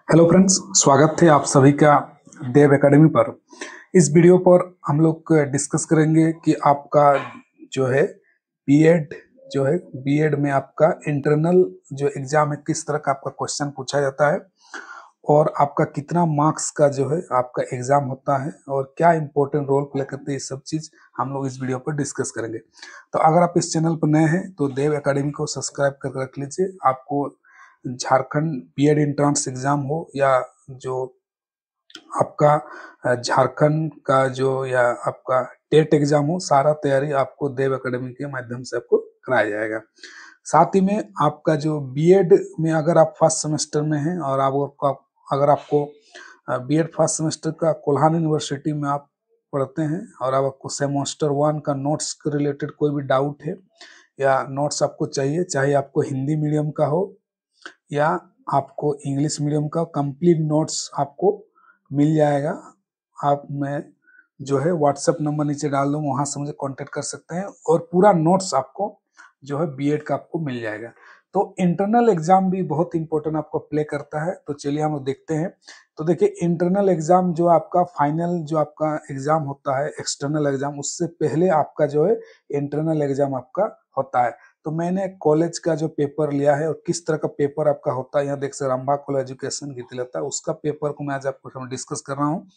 Hello friends, स्वागत है आप सभी का देव एकेडमी पर। इस वीडियो पर हम लोग डिस्कस करेंगे कि आपका जो है बीएड में आपका इंटरनल जो एग्जाम है किस तरह का आपका क्वेश्चन पूछा जाता है और आपका कितना मार्क्स का जो है आपका एग्जाम होता है और क्या इंपॉर्टेंट रोल प्ले करते हैं, ये सब चीज हम लोग इस वीडियो पर डिस्कस करेंगे। तो अगर आप इस चैनल पर नए हैं तो देव एकेडमी को सब्सक्राइब कर रख लीजिए। आपको झारखंड बीएड एंट्रेंस एग्जाम हो या जो आपका झारखंड का जो या आपका टेट एग्जाम हो, सारा तैयारी आपको देव एकेडमी के माध्यम से आपको कराया जाएगा। साथ ही में आपका जो बीएड में अगर आप फर्स्ट सेमेस्टर में हैं और अगर आपको बीएड फर्स्ट सेमेस्टर का कोल्हान यूनिवर्सिटी में आप पढ़ते हैं और अब आपको सेमेस्टर 1 का नोट्स के रिलेटेड कोई भी डाउट है या नोट्स आपको चाहिए, चाहे आपको हिंदी मीडियम का हो या आपको इंग्लिश मीडियम का, कंप्लीट नोट्स आपको मिल जाएगा। आप मैं जो है व्हाट्सएप नंबर नीचे डाल दूंगा, वहां से मुझे कांटेक्ट कर सकते हैं और पूरा नोट्स आपको जो है बीएड का आपको मिल जाएगा। तो इंटरनल एग्जाम भी बहुत इंपॉर्टेंट आपको प्ले करता है। तो चलिए हम लोग देखते हैं। तो देखिए, इंटरनल एग्जाम जो आपका फाइनल जो आपका एग्जाम होता है, एक्सटर्नल एग्जाम, उससे पहले आपका जो है इंटरनल एग्जाम आपका होता है। तो मैंने कॉलेज का जो पेपर लिया है और किस तरह का पेपर आपका होता है, यहाँ देख सकते रंभा कॉलेज एजुकेशन गीतिलता, उसका पेपर को मैं आज आपको डिस्कस कर रहा हूँ।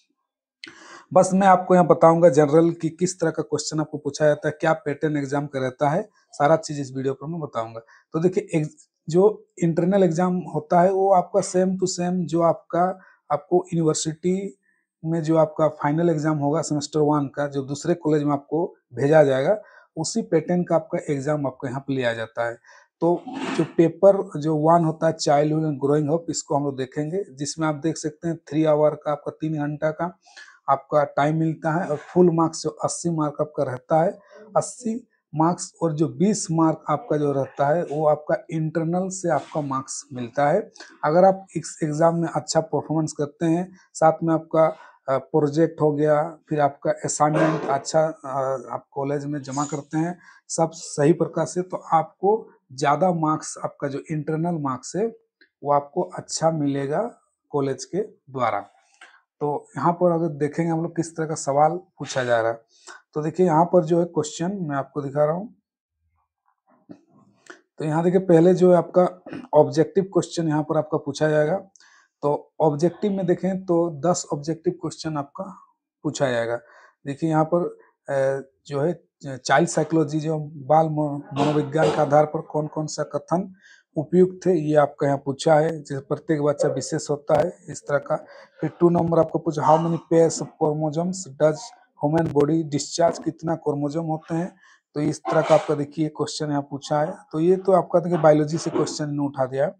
बस मैं आपको यहाँ बताऊंगा जनरल कि किस तरह का क्वेश्चन आपको पूछा जाता है, क्या पैटर्न एग्जाम का रहता है, सारा चीज इस वीडियो पर मैं बताऊंगा। तो देखिए, जो इंटरनल एग्जाम होता है वो आपका सेम टू सेम जो आपको यूनिवर्सिटी में जो आपका फाइनल एग्जाम होगा सेमेस्टर 1 का, जो दूसरे कॉलेज में आपको भेजा जाएगा, उसी पैटर्न का आपका एग्जाम आपको यहाँ पे लिया जाता है। तो जो पेपर जो 1 होता है चाइल्डहुड एंड ग्रोइंग अप, इसको हम लोग देखेंगे, जिसमें आप देख सकते हैं 3 आवर का आपका 3 घंटा का आपका टाइम मिलता है और फुल मार्क्स जो 80 मार्क आपका रहता है, 80 मार्क्स, और जो 20 मार्क आपका जो रहता है वो आपका इंटरनल से आपका मार्क्स मिलता है। अगर आप इस एग्जाम में अच्छा परफॉर्मेंस करते हैं, साथ में आपका प्रोजेक्ट हो गया, फिर आपका असाइनमेंट अच्छा आप कॉलेज में जमा करते हैं, सब सही प्रकार से, तो आपको ज़्यादा मार्क्स, आपका जो इंटरनल मार्क्स है वो आपको अच्छा मिलेगा कॉलेज के द्वारा। तो यहाँ पर अगर देखेंगे हम लोग किस तरह का सवाल पूछा जा रहा है, तो देखिए यहाँ पर जो है क्वेश्चन मैं आपको दिखा रहा हूँ। तो यहाँ देखिए, पहले जो है आपका ऑब्जेक्टिव क्वेश्चन यहाँ पर आपका पूछा जाएगा। तो ऑब्जेक्टिव में देखें तो 10 ऑब्जेक्टिव क्वेश्चन आपका पूछा जाएगा। देखिए यहाँ पर जो है चाइल्ड साइकोलॉजी, जो बाल मनोविज्ञान के आधार पर कौन कौन सा कथन उपयुक्त है, ये आपका यहाँ पूछा है। जैसे प्रत्येक बच्चा विशेष होता है, इस तरह का। फिर 2 नंबर आपको पूछा, how many pairs of chromosomes does human body discharge, कितना क्रोमोसोम होते हैं। तो इस तरह का आपका देखिए क्वेश्चन यहाँ पूछा है। तो ये तो आपका देखिए बायोलॉजी से क्वेश्चन उठा दिया है।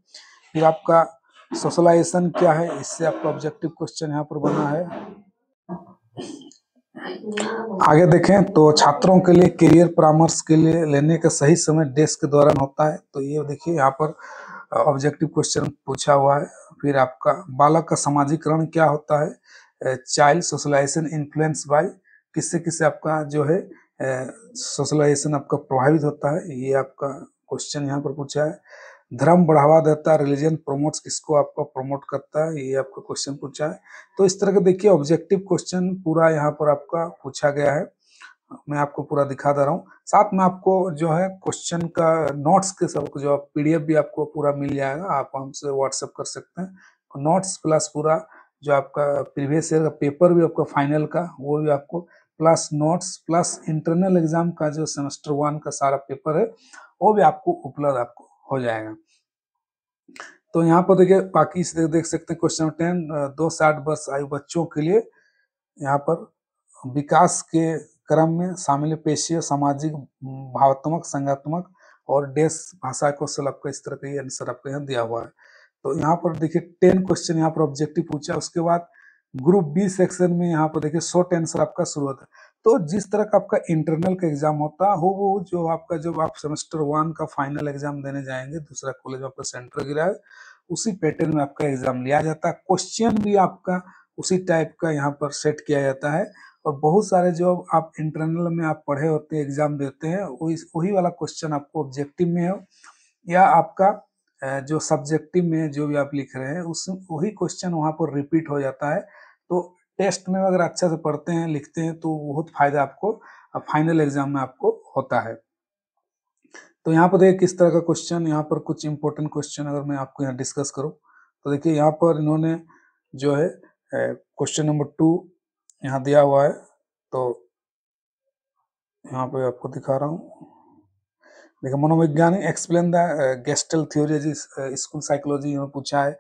फिर आपका सोशलाइजेशन क्या है, इससे आपका ऑब्जेक्टिव क्वेश्चन यहाँ पर बना है। आगे देखें तो छात्रों के लिए करियर परामर्श के लिए लेने का सही समय डेस्क के दौरान होता है। तो ये देखिए यहाँ पर ऑब्जेक्टिव क्वेश्चन पूछा हुआ है। फिर आपका बालक का समाजीकरण क्या होता है, चाइल्ड सोशलाइजेशन इन्फ्लुएंस बाय, किससे किससे आपका जो है सोशलाइजेशन आपका प्रभावित होता है, ये आपका क्वेश्चन यहाँ पर पूछा है। धर्म बढ़ावा देता है, रिलीजन प्रमोट्स, किसको आपका प्रमोट करता है, ये आपका क्वेश्चन पूछा है। तो इस तरह का देखिए ऑब्जेक्टिव क्वेश्चन पूरा यहाँ पर आपका पूछा गया है। मैं आपको पूरा दिखा दे रहा हूँ। साथ में आपको जो है क्वेश्चन का नोट्स के सब जो पीडीएफ भी आपको पूरा मिल जाएगा, आप हमसे व्हाट्सएप कर सकते हैं। नोट्स प्लस पूरा जो आपका प्रीवियस ईयर का पेपर भी आपका फाइनल का, वो भी आपको, plus notes plus internal exam का जो सेमेस्टर 1 का सारा पेपर है वो भी आपको उपलब्ध आपको हो जाएगा। तो यहाँ पर देखिए बाकी से देख सकते हैं क्वेश्चन 10, 2 से 8 वर्ष आयु बच्चों के लिए यहाँ पर विकास के क्रम में शामिल पेशीय, सामाजिक, भावात्मक, संज्ञात्मक और देश भाषा कौशल, आपका इस तरह का ये आंसर आपको यहाँ दिया हुआ है। तो यहाँ पर देखिए 10 क्वेश्चन यहाँ पर ऑब्जेक्टिव पूछा है। उसके बाद ग्रुप बी सेक्शन में यहाँ पर देखिए शॉर्ट आंसर आपका शुरू होता है। तो जिस तरह का आपका इंटरनल का एग्जाम होता है वो जो आपका, जब आप सेमेस्टर 1 का फाइनल एग्जाम देने जाएंगे, दूसरा कॉलेज में आपका सेंटर गिरा है, उसी पैटर्न में आपका एग्जाम लिया जाता है। क्वेश्चन भी आपका उसी टाइप का यहाँ पर सेट किया जाता है और बहुत सारे जो आप इंटरनल में आप पढ़े होते हैं, एग्जाम देते हैं, वही वाला क्वेश्चन आपको ऑब्जेक्टिव में हो या आपका जो सब्जेक्टिव में जो भी आप लिख रहे हैं उस वही क्वेश्चन वहाँ पर रिपीट हो जाता है। तो टेस्ट में अगर अच्छे से पढ़ते हैं, लिखते हैं तो बहुत फायदा आपको फाइनल एग्जाम में आपको होता है। तो यहाँ पर देखिए किस तरह का क्वेश्चन, यहाँ पर कुछ इंपॉर्टेंट क्वेश्चन अगर मैं आपको यहाँ डिस्कस करूँ तो देखिए यहाँ पर इन्होंने जो है क्वेश्चन नंबर 2 यहाँ दिया हुआ है। तो यहाँ पे आपको दिखा रहा हूँ। देखिए मनोवैज्ञानिक explain the gestalt theory, school psychology में पूछा है।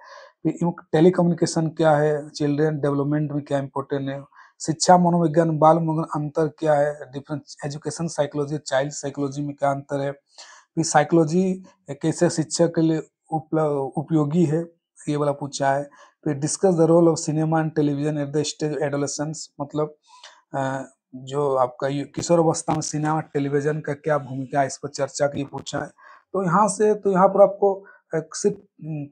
टेलीकम्युनिकेशन क्या है, चिल्ड्रन डेवलपमेंट में क्या इंपॉर्टेंट है, शिक्षा मनोविज्ञान बाल मनोविज्ञान अंतर क्या है, difference education psychology child psychology में क्या अंतर है, फिर साइकोलॉजी कैसे शिक्षा के लिए उपयोगी है, ये वाला पूछा है। फिर discuss the role of cinema and television at the stage adolescence, मतलब जो आपका किशोर अवस्था में सिनेमा टेलीविजन का क्या भूमिका है, इस पर चर्चा की पूछा है। तो यहाँ से तो यहाँ पर आपको सिर्फ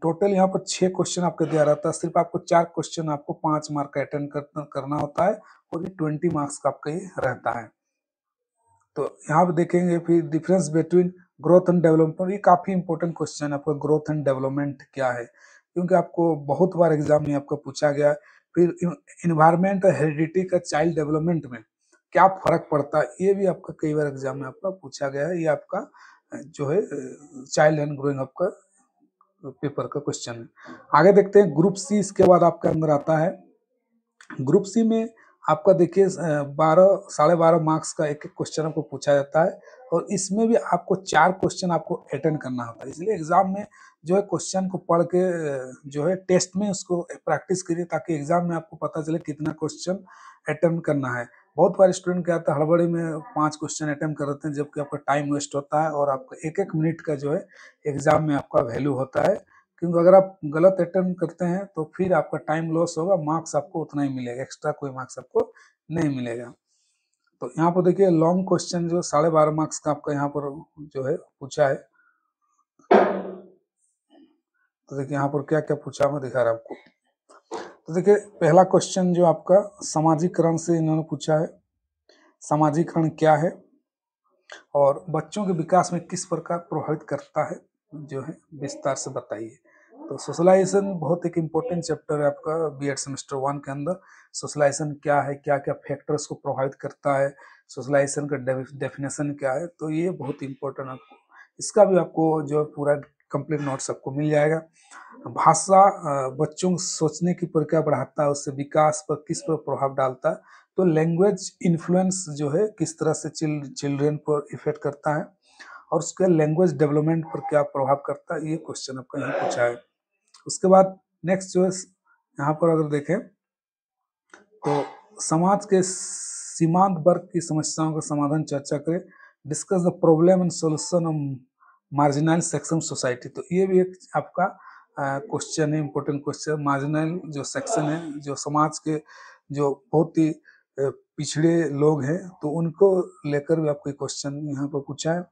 टोटल यहाँ पर 6 क्वेश्चन आपको दिया रहता है, सिर्फ आपको 4 क्वेश्चन आपको 5 मार्क का अटेंड करना होता है और ये 20 मार्क्स का आपका ये रहता है। तो यहाँ पे देखेंगे फिर difference between growth and development, ये काफी इंपॉर्टेंट क्वेश्चन है आपका, ग्रोथ एंड डेवलपमेंट क्या है, क्योंकि आपको बहुत बार एग्जाम में आपको पूछा गया है। फिर इन्वायरमेंट और हेरिडिटी का चाइल्ड डेवलपमेंट में क्या फर्क पड़ता है, ये भी आपका कई बार एग्जाम में आपका पूछा गया है। ये आपका जो है चाइल्ड एंड ग्रोइंग आपका पेपर का क्वेश्चन है। आगे देखते हैं ग्रुप सी, इसके बाद आपके अंदर आता है ग्रुप सी में आपका देखिए 12 मार्क्स का एक क्वेश्चन आपको पूछा जाता है और इसमें भी आपको 4 क्वेश्चन आपको अटेंड करना होता है। इसलिए एग्जाम में जो है क्वेश्चन को पढ़ के जो है टेस्ट में उसको प्रैक्टिस करिए, ताकि एग्जाम में आपको पता चले कितना क्वेश्चन अटेम्प्ट करना है। बहुत बार स्टूडेंट क्या होता है, हड़बड़ी में 5 क्वेश्चन अटेम्प्ट करते हैं, जबकि आपका टाइम वेस्ट होता है और आपका एक मिनट का जो है एग्जाम में आपका वैल्यू होता है। क्योंकि अगर आप गलत अटेम्प्ट करते हैं तो फिर आपका टाइम लॉस होगा, मार्क्स आपको उतना ही मिलेगा, एक्स्ट्रा कोई मार्क्स आपको नहीं मिलेगा। तो यहाँ पर देखिए लॉन्ग क्वेश्चन जो 12.5 मार्क्स का आपका यहाँ पर जो है पूछा है। तो देखिए यहाँ पर क्या क्या पूछा मैं दिखा रहा हूँ आपको। तो देखिए पहला क्वेश्चन जो आपका सामाजिकरण से इन्होंने पूछा है, सामाजिकरण क्या है और बच्चों के विकास में किस प्रकार प्रभावित करता है, जो है विस्तार से बताइए। तो सोशलाइजेशन बहुत एक इम्पोर्टेंट चैप्टर है आपका बीएड सेमेस्टर 1 के अंदर। सोशलाइजेशन क्या है, क्या क्या फैक्टर्स को प्रभावित करता है, सोशलाइजेशन का डेफिनेशन क्या है, तो ये बहुत इंपॉर्टेंट आपको, इसका भी आपको जो पूरा कंप्लीट नोट्स आपको मिल जाएगा। भाषा बच्चों को सोचने की प्रक्रिया बढ़ाता है, उससे विकास पर किस पर प्रभाव डालता है, तो लैंग्वेज इन्फ्लुएंस जो है किस तरह से चिल्ड्रन पर इफेक्ट करता है और उसके लैंग्वेज डेवलपमेंट पर क्या प्रभाव करता है, ये क्वेश्चन आपका यहाँ पूछा है। उसके बाद नेक्स्ट जो है यहाँ पर अगर देखें तो समाज के सीमांत वर्ग की समस्याओं का समाधान चर्चा करें, discuss the problem and solution of marginal section society. तो ये भी एक आपका क्वेश्चन है, इंपॉर्टेंट क्वेश्चन। मार्जिनल जो सेक्शन है, जो समाज के जो बहुत ही पिछड़े लोग हैं, तो उनको लेकर भी आपको क्वेश्चन यहाँ पर पूछा है।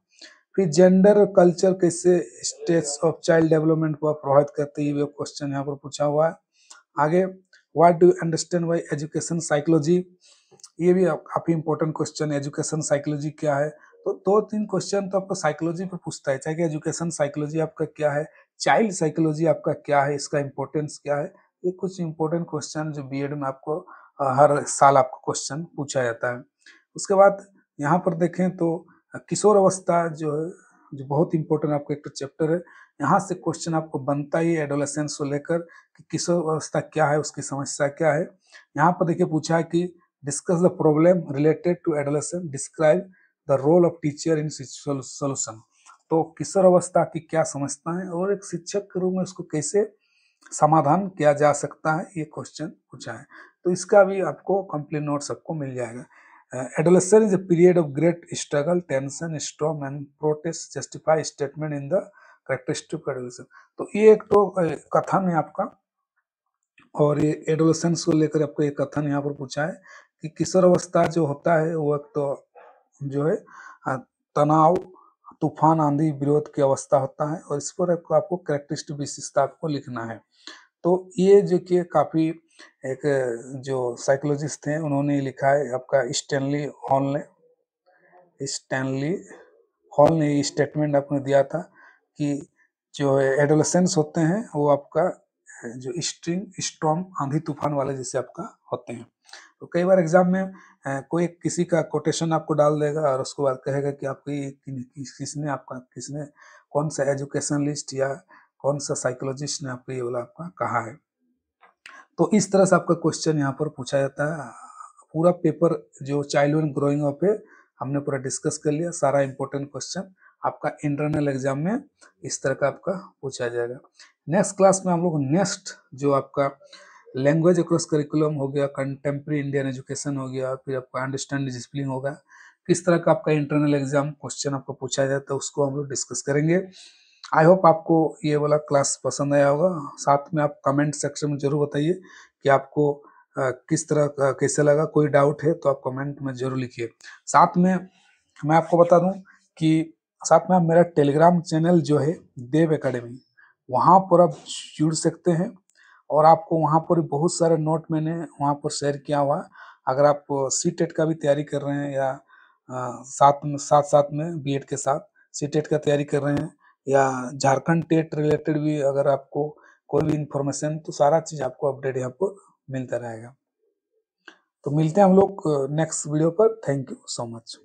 फिर जेंडर कल्चर कैसे स्टेट्स ऑफ चाइल्ड डेवलपमेंट को प्रभावित करते हैं, ये क्वेश्चन यहाँ पर पूछा हुआ है। आगे what do you understand by education psychology, ये भी काफी इंपॉर्टेंट क्वेश्चन है, एजुकेशन साइकोलॉजी क्या है। तो 2-3 क्वेश्चन तो आपको साइकोलॉजी पे पूछता है, चाहे कि एजुकेशन साइकोलॉजी आपका क्या है, चाइल्ड साइकोलॉजी आपका क्या है, इसका इंपॉर्टेंस क्या है। ये कुछ इंपॉर्टेंट क्वेश्चन जो बीएड में आपको हर साल आपको क्वेश्चन पूछा जाता है। उसके बाद यहाँ पर देखें तो किशोर अवस्था जो है, जो बहुत इंपॉर्टेंट आपका एक चैप्टर है, यहाँ से क्वेश्चन आपको बनता ही एडोलेसेंस को लेकर कि किशोर अवस्था क्या है, उसकी समस्या क्या है। यहाँ पर देखिए पूछा है कि discuss the problem related to adolescence, describe the role of teacher in solution. तो किशोर अवस्था की क्या समझता है और एक शिक्षक के रूप में उसको कैसे समाधान किया जा सकता है, ये क्वेश्चन पूछा है। तो इसका भी आपको कंप्लीट नोट्स आपको मिल जाएगा। Adolescence is a period of great struggle, tension, storm and protest, justify statement in the characteristic adolescence. तो ये एक तो कथन है आपका, और ये एडोलेसेंस को लेकर आपको एक कथन यहाँ पर पूछा है कि किशोर अवस्था जो होता है वो एक तो जो है तनाव, तूफान, आंधी, विरोध की अवस्था होता है, और इस पर आपको कैरेक्टरिस्टिक विशेषता आपको लिखना है। तो ये जो कि काफी एक जो साइकोलॉजिस्ट हैं उन्होंने लिखा है आपका स्टैनली हॉल ने ये स्टेटमेंट आपने दिया था कि जो एडोलेसेंस होते हैं वो आपका जो स्ट्रॉम आंधी तूफान वाले जैसे आपका होते हैं। तो कई बार एग्जाम में कोई किसी का कोटेशन आपको डाल देगा और उसके बाद कहेगा कि आपकी किसने कौन सा एजुकेशनलिस्ट या कौन सा साइकोलॉजिस्ट ने आपको ये वाला आपका कहा है। तो इस तरह से आपका क्वेश्चन यहाँ पर पूछा जाता है। पूरा पेपर जो चाइल्ड एंड ग्रोइंग अप है हमने पूरा डिस्कस कर लिया। सारा इंपॉर्टेंट क्वेश्चन आपका इंटरनल एग्जाम में इस तरह का आपका पूछा जाएगा। नेक्स्ट क्लास में हम लोग नेक्स्ट जो आपका लैंग्वेज अक्रॉस करिकुलम हो गया, कंटेम्प्रेरी इंडियन एजुकेशन हो गया, फिर आपका अंडरस्टैंड डिसिप्लिन होगा, किस तरह का आपका इंटरनल एग्जाम क्वेश्चन आपको पूछा जाता है उसको हम लोग डिस्कस करेंगे। आई होप आपको ये वाला क्लास पसंद आया होगा। साथ में आप कमेंट सेक्शन में जरूर बताइए कि आपको किस तरह का कैसे लगा। कोई डाउट है तो आप कमेंट में जरूर लिखिए। साथ में मैं आपको बता दूं कि साथ में आप मेरा टेलीग्राम चैनल जो है देव एकेडमी, वहाँ पर आप जुड़ सकते हैं और आपको वहाँ पर बहुत सारे नोट मैंने वहाँ पर शेयर किया हुआ। अगर आप सीटेट का भी तैयारी कर रहे हैं या साथ में बीएड के साथ सीटेट का तैयारी कर रहे हैं या झारखंड टेट रिलेटेड भी अगर आपको कोई भी इंफॉर्मेशन, तो सारा चीज आपको अपडेट यहाँ पर मिलता रहेगा। तो मिलते हैं हम लोग नेक्स्ट वीडियो पर। Thank you so much.